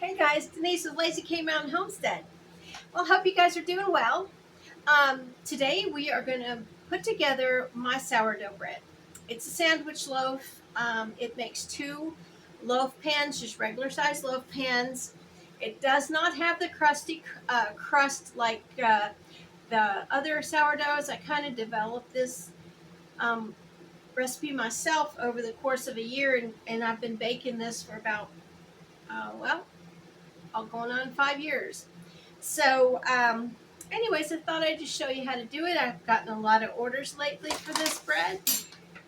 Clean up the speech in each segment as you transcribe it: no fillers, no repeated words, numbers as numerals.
Hey guys, Denise with Lazy K Mountain Homestead. Well, hope you guys are doing well. Today we are going to put together my sourdough bread. It's a sandwich loaf. It makes two loaf pans, just regular size loaf pans. It does not have the crusty crust like the other sourdoughs. I kind of developed this um, recipe myself over the course of a year, and I've been baking this for about, well, all going on 5 years. So, anyways, I thought I'd just show you how to do it. I've gotten a lot of orders lately for this bread,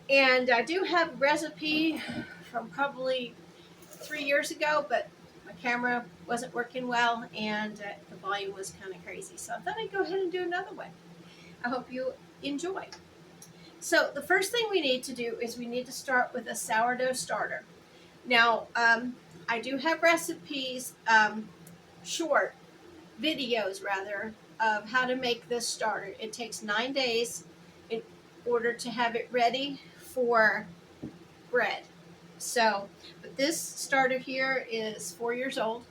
and I do have a recipe from probably 3 years ago, but my camera wasn't working well, and the volume was kind of crazy. So I thought I'd go ahead and do another one. I hope you enjoy. So the first thing we need to do is we need to start with a sourdough starter. Now, I do have recipes, short videos rather, of how to make this starter. It takes 9 days in order to have it ready for bread. So, but this starter here is 4 years old,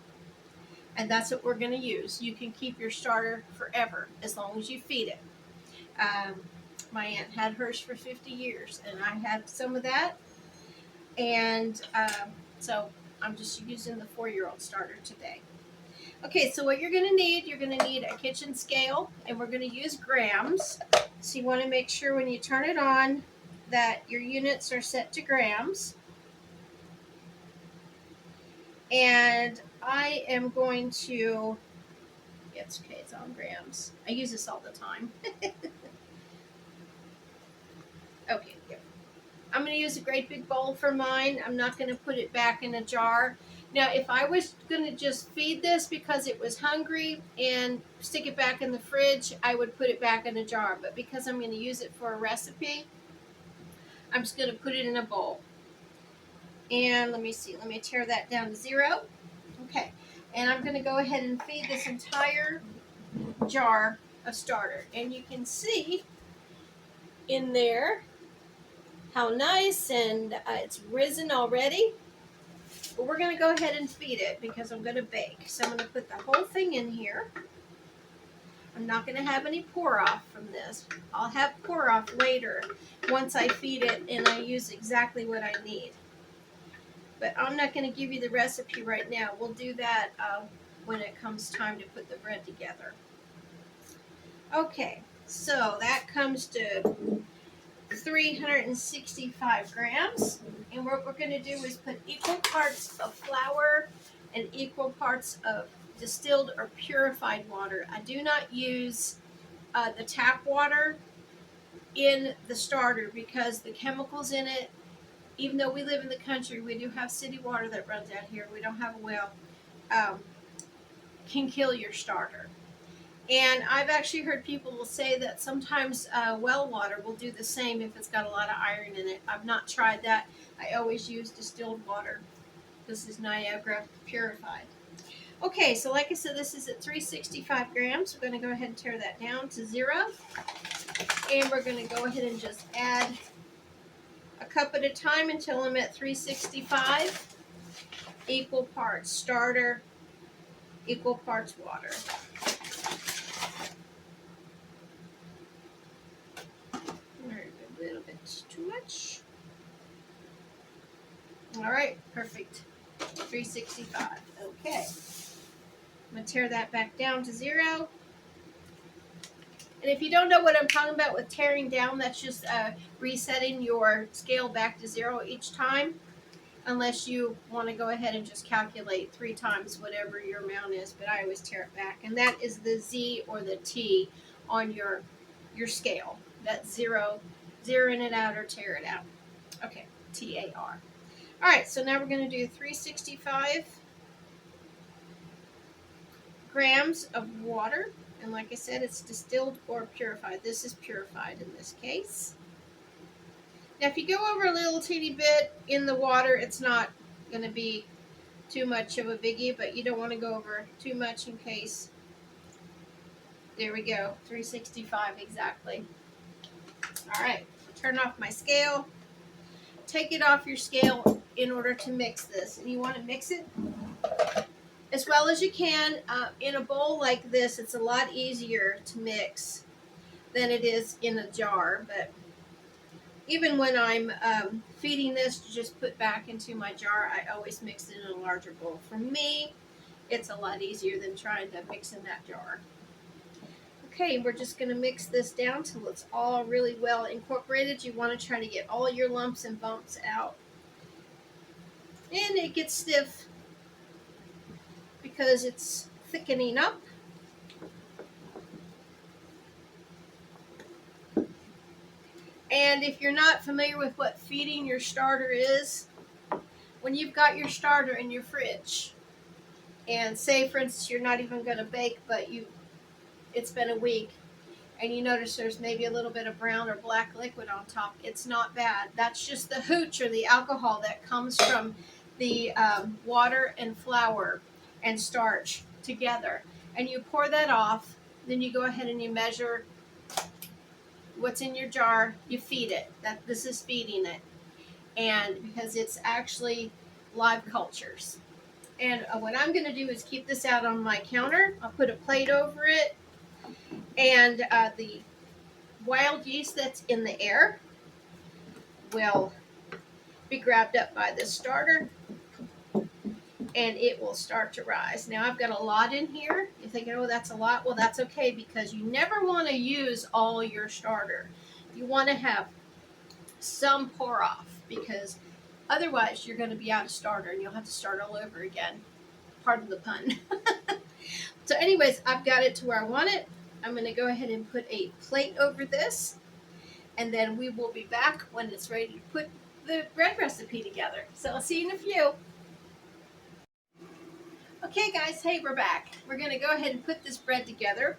and that's what we're going to use. You can keep your starter forever as long as you feed it. My aunt had hers for 50 years, and I had some of that, and so I'm just using the 4-year-old starter today. Okay, so what you're going to need a kitchen scale, and we're going to use grams. So you want to make sure when you turn it on that your units are set to grams. And I am going to, it's okay, it's on grams. I use this all the time. Okay, here. I'm going to use a great big bowl for mine. I'm not going to put it back in a jar. Now, if I was going to just feed this because it was hungry and stick it back in the fridge, I would put it back in a jar. But because I'm going to use it for a recipe, I'm just going to put it in a bowl. And let me see. Let me tear that down to 0. Okay. And I'm going to go ahead and feed this entire jar of starter. And you can see in there how nice and it's risen already. But we're going to go ahead and feed it because I'm going to bake. So I'm going to put the whole thing in here. I'm not going to have any pour off from this. I'll have pour off later once I feed it and I use exactly what I need. But I'm not going to give you the recipe right now. We'll do that when it comes time to put the bread together. Okay, so that comes to 365 grams. And what we're going to do is put equal parts of flour and equal parts of distilled or purified water. I do not use the tap water in the starter because the chemicals in it, even though we live in the country, we do have city water that runs out here. We don't have a well, can kill your starter. And I've actually heard people will say that sometimes well water will do the same if it's got a lot of iron in it. I've not tried that. I always use distilled water. This is Niagara purified. Okay, so like I said, this is at 365 grams. We're going to go ahead and tear that down to 0. And we're going to go ahead and just add a cup at a time until I'm at 365. Equal parts starter, equal parts water. A little bit too much. All right, perfect. 365. Okay. I'm going to tear that back down to 0. And if you don't know what I'm talking about with tearing down, that's just resetting your scale back to 0 each time. Unless you want to go ahead and just calculate 3 times whatever your amount is. But I always tear it back. And that is the Z or the T on your scale. That's 0. Zeroing it out or tear it out. Okay, TAR. All right, so now we're going to do 365 grams of water. And like I said, it's distilled or purified. This is purified in this case. Now, if you go over a little teeny bit in the water, it's not going to be too much of a biggie, but you don't want to go over too much in case. There we go, 365 exactly. All right, turn off my scale. Take it off your scale in order to mix this. And you want to mix it as well as you can. In a bowl like this, it's a lot easier to mix than it is in a jar. But even when I'm feeding this to just put back into my jar, I always mix it in a larger bowl. For me, it's a lot easier than trying to mix in that jar. Okay, we're just going to mix this down till it's all really well incorporated. You want to try to get all your lumps and bumps out. And it gets stiff because it's thickening up. And if you're not familiar with what feeding your starter is, when you've got your starter in your fridge, and say for instance you're not even going to bake, but it's been a week, and you notice there's maybe a little bit of brown or black liquid on top, it's not bad. That's just the hooch or the alcohol that comes from the water and flour and starch together. And you pour that off, then you go ahead and you measure what's in your jar, you feed it. This is feeding it. And because it's actually live cultures. And what I'm going to do is keep this out on my counter. I'll put a plate over it. And the wild yeast that's in the air will be grabbed up by the starter, and it will start to rise. Now I've got a lot in here. You're thinking, oh, that's a lot. Well, that's okay, because you never want to use all your starter. You want to have some pour off, because otherwise you're going to be out of starter and you'll have to start all over again. Pardon the pun. So anyways, I've got it to where I want it. I'm going to go ahead and put a plate over this, and then we will be back when it's ready to put the bread recipe together. So I'll see you in a few. Okay guys, hey, we're back. We're going to go ahead and put this bread together.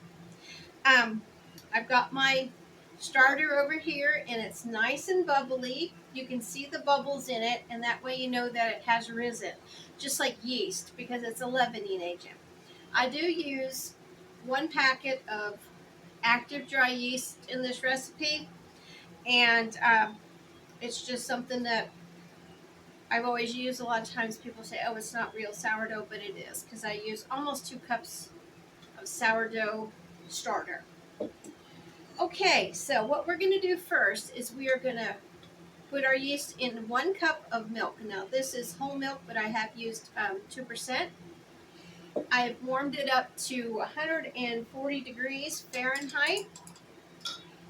I've got my starter over here, and it's nice and bubbly. You can see the bubbles in it, and that way you know that it has risen, just like yeast, because it's a leavening agent. I do use 1 packet of active dry yeast in this recipe, and it's just something that I've always used. A lot of times people say, oh, it's not real sourdough, but it is, because I use almost 2 cups of sourdough starter. Okay, so what we're going to do first is we are going to put our yeast in 1 cup of milk. Now this is whole milk, but I have used 2%. I've warmed it up to 140 degrees Fahrenheit,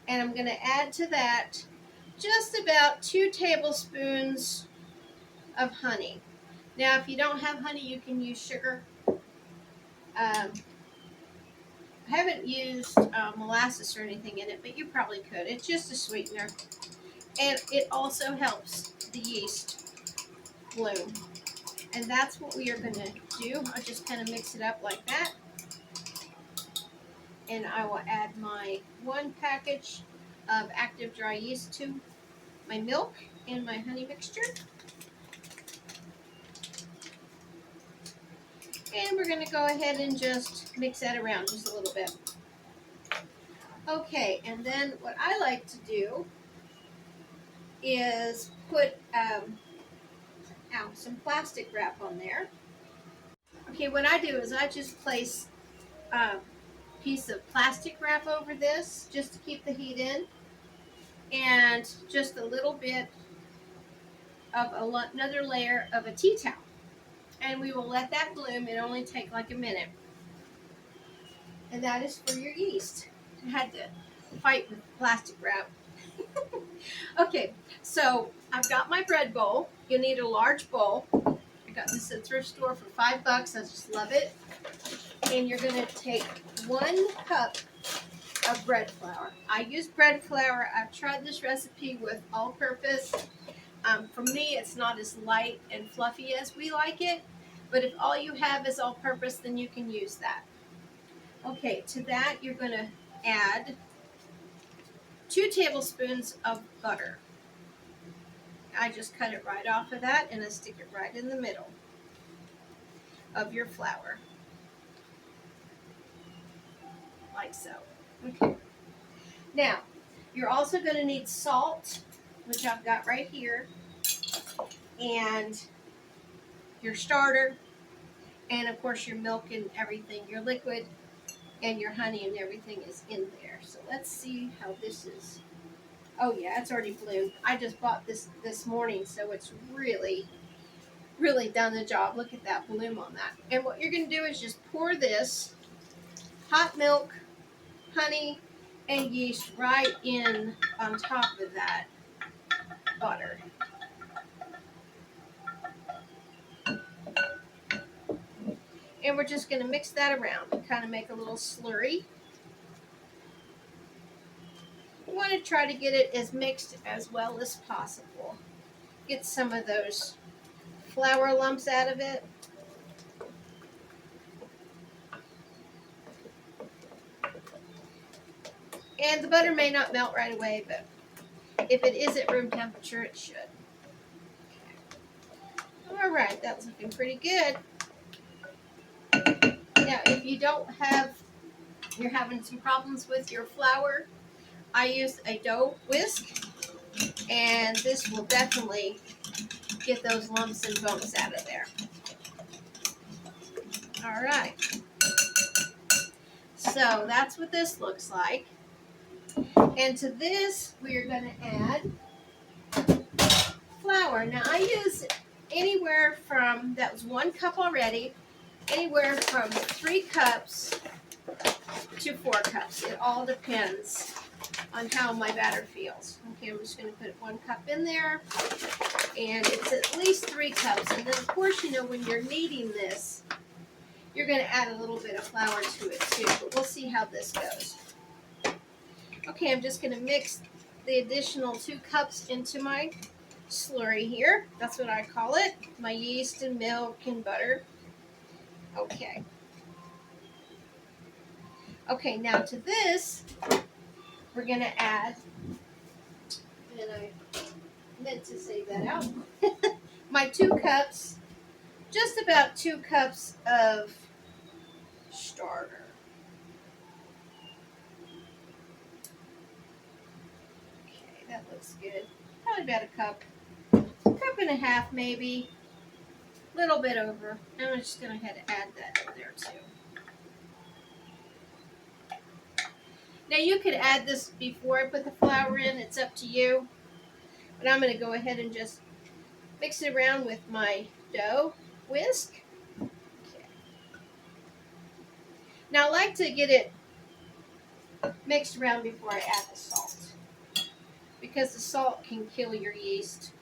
and I'm going to add to that just about 2 tablespoons of honey. Now if you don't have honey, you can use sugar. I haven't used molasses or anything in it, but you probably could. It's just a sweetener, and it also helps the yeast bloom. And that's what we are going to do. I'll just kind of mix it up like that. And I will add my 1 package of active dry yeast to my milk and my honey mixture. And we're going to go ahead and just mix that around just a little bit. Okay, and then what I like to do is put some plastic wrap on there. Okay, what I do is I just place a piece of plastic wrap over this just to keep the heat in, and just a little bit of another layer of a tea towel. And we will let that bloom. It only take like a minute. And that is for your yeast. I had to fight with plastic wrap. Okay, so I've got my bread bowl. You need a large bowl. I got this at the thrift store for $5. I just love it. And you're going to take 1 cup of bread flour. I use bread flour. I've tried this recipe with all-purpose. For me, it's not as light and fluffy as we like it, but if all you have is all-purpose, then you can use that. Okay, to that you're going to add 2 tablespoons of butter. I just cut it right off of that, and I stick it right in the middle of your flour, like so. Okay. Now, you're also going to need salt, which I've got right here, and your starter, And of course your milk and everything, your liquid and your honey and everything is in there. So let's see how this is. Oh yeah, it's already bloomed. I just bought this morning, so it's really done the job. Look at that bloom on that. And what you're going to do is just pour this hot milk, honey, and yeast right in on top of that butter. And we're just going to mix that around and kind of make a little slurry. You want to try to get it as mixed as well as possible. Get some of those flour lumps out of it. And the butter may not melt right away, but if it is at room temperature, it should. All right, that's looking pretty good. Now, if you don't have, you're having some problems with your flour, I use a dough whisk, and this will definitely get those lumps and bumps out of there. All right. So that's what this looks like. And to this, we are going to add flour. Now, I use anywhere from, that was 1 cup already, anywhere from 3 cups to 4 cups. It all depends on how my batter feels. Okay, I'm just going to put 1 cup in there, and it's at least 3 cups. And then, of course, you know, when you're kneading this, you're going to add a little bit of flour to it too, but we'll see how this goes. Okay, I'm just going to mix the additional 2 cups into my slurry here. That's what I call it, my yeast and milk and butter. Okay. Okay, now to this, we're going to add, and I meant to say that out, my 2 cups, just about 2 cups of starter. Okay, that looks good. Probably about a cup and a half maybe, a little bit over. And I'm just going to add that in there too. Now you could add this before I put the flour in, it's up to you. But I'm going to go ahead and just mix it around with my dough whisk. Okay. Now I like to get it mixed around before I add the salt, because the salt can kill your yeast.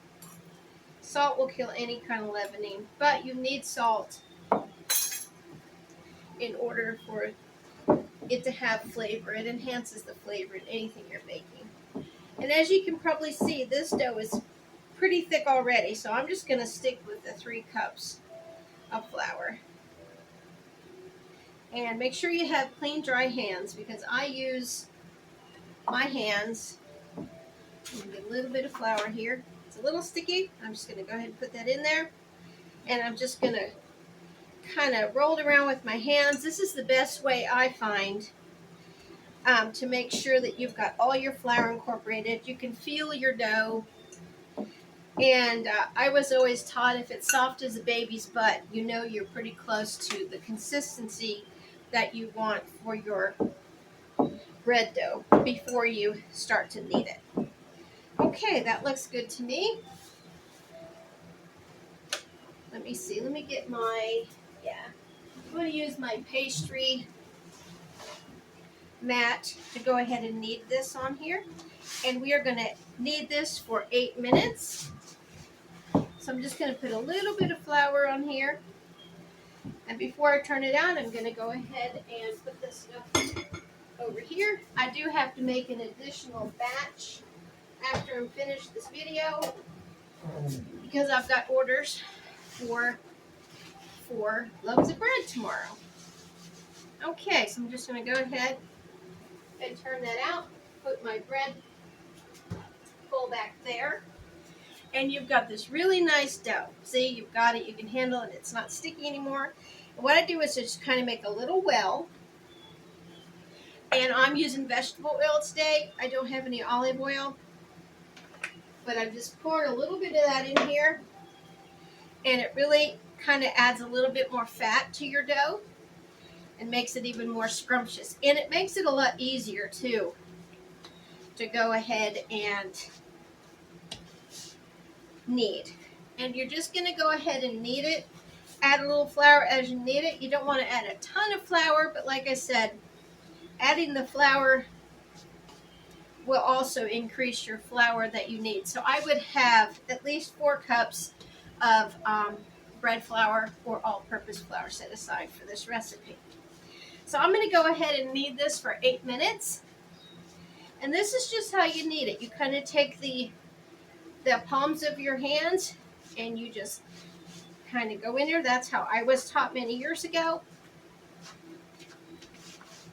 Salt will kill any kind of leavening, but you need salt in order for it to have flavor. It enhances the flavor in anything you're baking. And as you can probably see, this dough is pretty thick already, so I'm just going to stick with the 3 cups of flour. And make sure you have clean, dry hands, because I use my hands. Get a little bit of flour here. It's a little sticky. I'm just going to go ahead and put that in there. And I'm just going to kind of roll it around with my hands. This is the best way I find to make sure that you've got all your flour incorporated. You can feel your dough. And I was always taught if it's soft as a baby's butt, you know you're pretty close to the consistency that you want for your bread dough before you start to knead it. Okay, that looks good to me. Let me see. Let me get my, I'm going to use my pastry mat to go ahead and knead this on here. And we are going to knead this for 8 minutes. So I'm just going to put a little bit of flour on here. And before I turn it on, I'm going to go ahead and put this stuff over here. I do have to make an additional batch after I'm finished this video, because I've got orders for 4 loaves of bread tomorrow. Okay, so I'm just going to go ahead and turn that out, put my bread bowl back there, and you've got this really nice dough. See, you've got it, you can handle it, it's not sticky anymore. And what I do is just kind of make a little well, and I'm using vegetable oil today. I don't have any olive oil, but I'm just pouring a little bit of that in here, and it really kind of adds a little bit more fat to your dough and makes it even more scrumptious. And it makes it a lot easier too to go ahead and knead. And you're just going to go ahead and knead it. Add a little flour as you knead it. You don't want to add a ton of flour, but like I said, adding the flour will also increase your flour that you need. So I would have at least 4 cups of bread flour or all-purpose flour set aside for this recipe. So I'm going to go ahead and knead this for 8 minutes. And this is just how you knead it. You kind of take the palms of your hands and you just kind of go in there. That's how I was taught many years ago.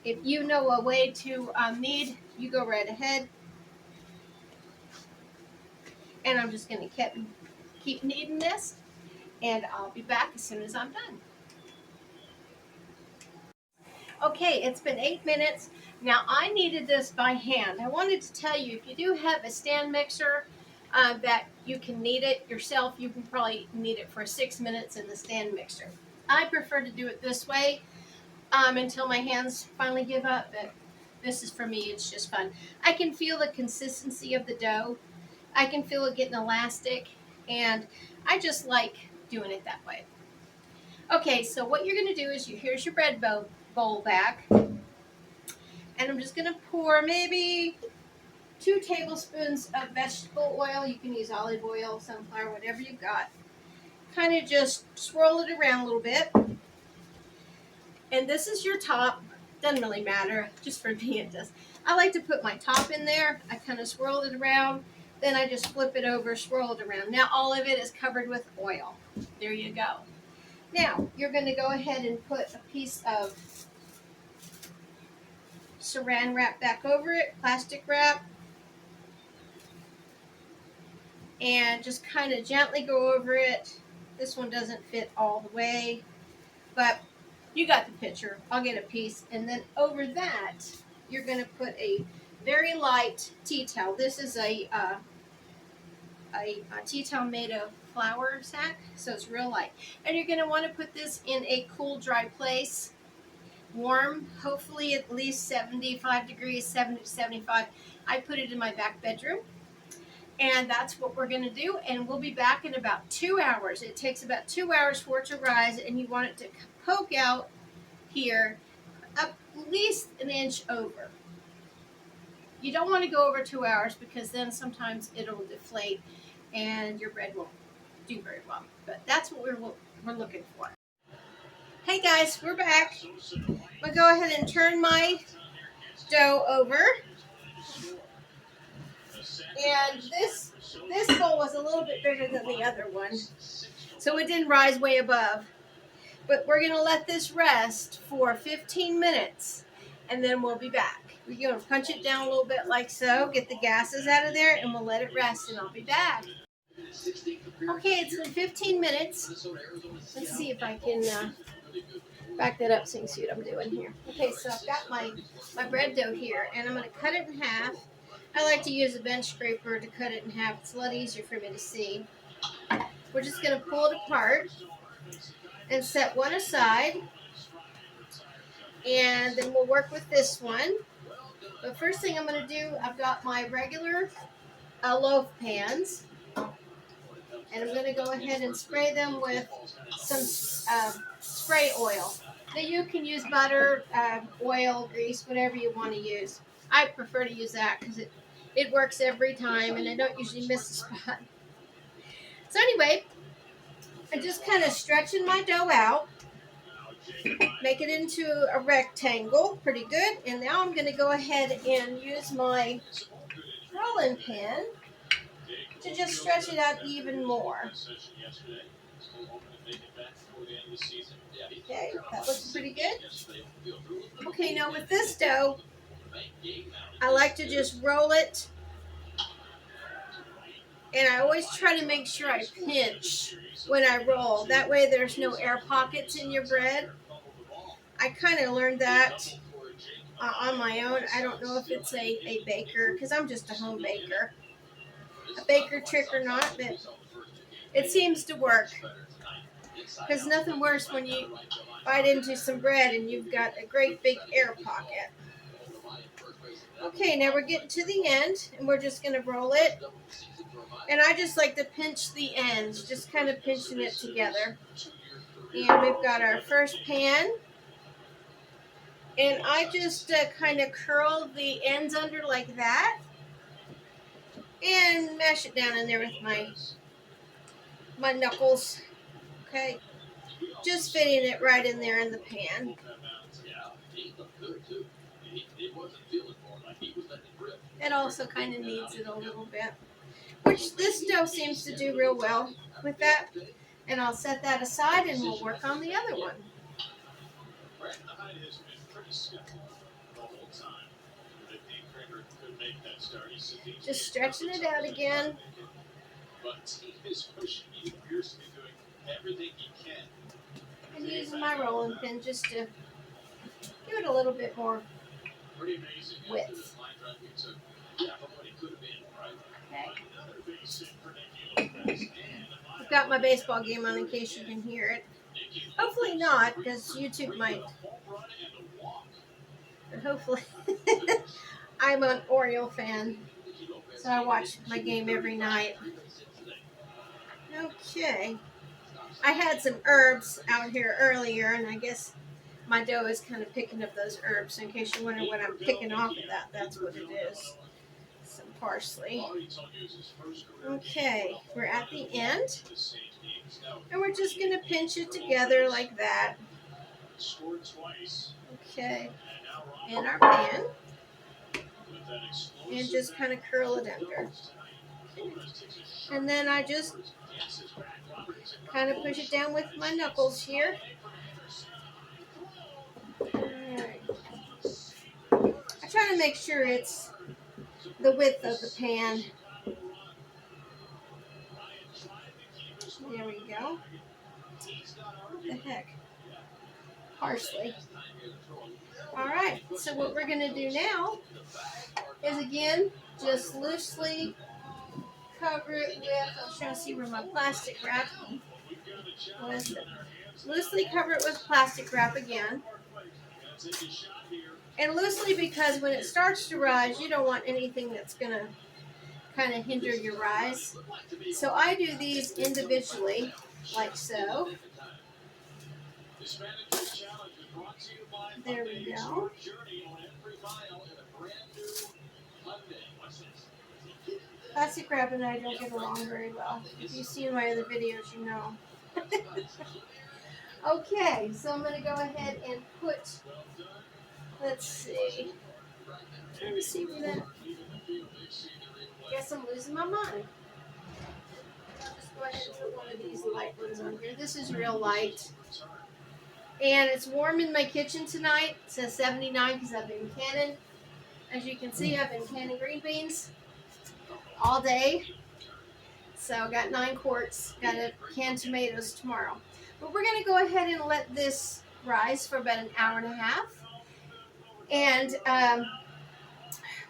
If you know a way to knead, you go right ahead. And I'm just going to keep kneading this, and I'll be back as soon as I'm done. Okay, it's been 8 minutes. Now I kneaded this by hand. I wanted to tell you, if you do have a stand mixer that you can knead it yourself, you can probably knead it for 6 minutes in the stand mixer. I prefer to do it this way until my hands finally give up, but this is for me, it's just fun. I can feel the consistency of the dough. I can feel it getting elastic, and I just like doing it that way. Okay, so what you're going to do is here's your bread bowl back, and I'm just going to pour maybe 2 tablespoons of vegetable oil. You can use olive oil, sunflower, whatever you've got. Kind of just swirl it around a little bit. And this is your top. Doesn't really matter, just for me it does. I like to put my top in there. I kind of swirl it around. Then I just flip it over, swirl it around. Now all of it is covered with oil. There you go. Now you're going to go ahead and put a piece of saran wrap back over it, plastic wrap. And just kind of gently go over it. This one doesn't fit all the way, but you got the picture. I'll get a piece. And then over that, you're going to put a very light tea towel. This is a tea towel made of flour sack, so it's real light. And you're going to want to put this in a cool, dry place, warm, hopefully at least 75 degrees, 70 to 75. I put it in my back bedroom, and that's what we're going to do. And we'll be back in about 2 hours. It takes about 2 hours for it to rise, and you want it to poke out here at least an inch over. You don't want to go over 2 hours because then sometimes it'll deflate and your bread won't do very well. But that's what we're looking for. Hey guys, we're back. I'm going to go ahead and turn my dough over. And this bowl was a little bit bigger than the other one, so it didn't rise way above. But we're going to let this rest for 15 minutes, and then we'll be back. We're going to punch it down a little bit like so, get the gases out of there, and we'll let it rest, and I'll be back. Okay, it's been 15 minutes. Let's see if I can back that up so you can see what I'm doing here. Okay, so I've got my bread dough here, and I'm going to cut it in half. I like to use a bench scraper to cut it in half. It's a lot easier for me to see. We're just going to pull it apart and set one aside, and then we'll work with this one. But first thing I'm going to do, I've got my regular loaf pans, and I'm going to go ahead and spray them with some spray oil. Now you can use butter, oil, grease, whatever you want to use. I prefer to use that because it works every time, and I don't usually miss a spot. So anyway, I'm just kind of stretching my dough out, make it into a rectangle, pretty good. And now I'm going to go ahead and use my rolling pin to just stretch it out even more. Okay, that looks pretty good. Okay, now with this dough, I like to just roll it, and I always try to make sure I pinch when I roll. That way there's no air pockets in your bread. I kind of learned that on my own. I don't know if it's a baker, because I'm just a home baker. A baker trick or not, but it seems to work. Because nothing worse when you bite into some bread and you've got a great big air pocket. Okay, now we're getting to the end, and we're just going to roll it. And I just like to pinch the ends, just kind of pinching it together. And we've got our first pan. And I just kind of curl the ends under like that. And mash it down in there with my knuckles. Okay, just fitting it right in there in the pan. It also kind of kneads it a little bit, which this dough seems to do real well with that. And I'll set that aside and we'll work on the other one. Just stretching it out again. And using my rolling pin just to give it a little bit more width. Okay. I've got my baseball game on in case you can hear it. Hopefully not, because YouTube might. But hopefully. I'm an Oriole fan, so I watch my game every night. Okay. I had some herbs out here earlier, and I guess my dough is kind of picking up those herbs. So in case you wonder what I'm picking off of that, that's what it is. Some parsley. Okay, we're at the end. And we're just going to pinch it together like that. Okay. In our pan. And just kind of curl it under. And then I just kind of push it down with my knuckles here. Alright. I try to make sure it's the width of the pan. There we go. What the heck? Parsley. Alright, so what we're going to do now is again, just loosely cover it with, I'm trying to see where my plastic wrap was. Loosely cover it with plastic wrap again. And loosely because when it starts to rise, you don't want anything that's going to kind of hinder your rise. So I do these individually, like so. There we go. Plastic wrap and I don't get along very well. If you've seen my other videos, you know. Okay, so I'm going to go ahead and put, let's see. Let me see where that, guess I'm losing my mind. I'll just go ahead and put one of these light ones on here. This is real light. And it's warm in my kitchen tonight. It says 79 because I've been canning. As you can see, I've been canning green beans all day. So I got 9 quarts. Got to can tomatoes tomorrow. But we're going to go ahead and let this rise for about an hour and a half. And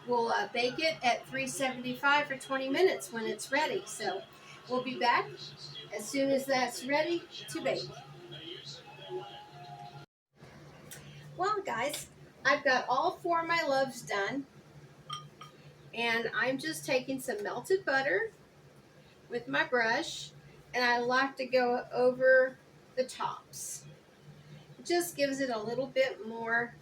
we'll bake it at 375 for 20 minutes when it's ready. So we'll be back as soon as that's ready to bake. Well, guys, I've got all 4 of my loaves done. And I'm just taking some melted butter with my brush. And I like to go over the tops. It just gives it a little bit more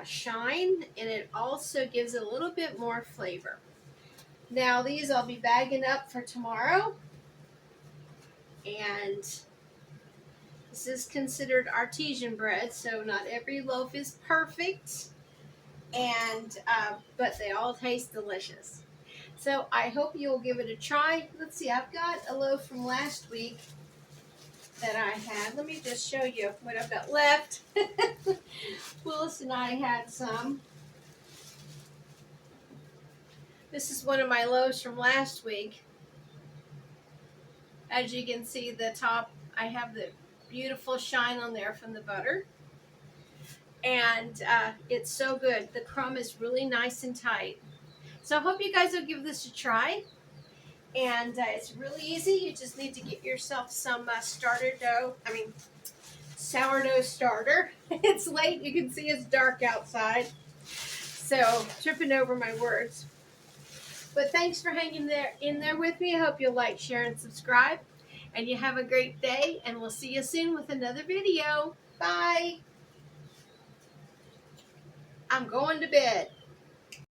shine, and it also gives it a little bit more flavor. Now these I'll be bagging up for tomorrow, and this is considered artesian bread, so not every loaf is perfect, and but they all taste delicious. So I hope you'll give it a try. Let's see, I've got a loaf from last week that I had. Let me just show you what I've got left. Willis and I had some. This is one of my loaves from last week. As you can see, the top, I have the beautiful shine on there from the butter. And it's so good. The crumb is really nice and tight. So I hope you guys will give this a try. And it's really easy. You just need to get yourself some sourdough starter. It's late. You can see it's dark outside. So, tripping over my words. But thanks for hanging in there with me. I hope you'll like, share, and subscribe. And you have a great day. And we'll see you soon with another video. Bye. I'm going to bed.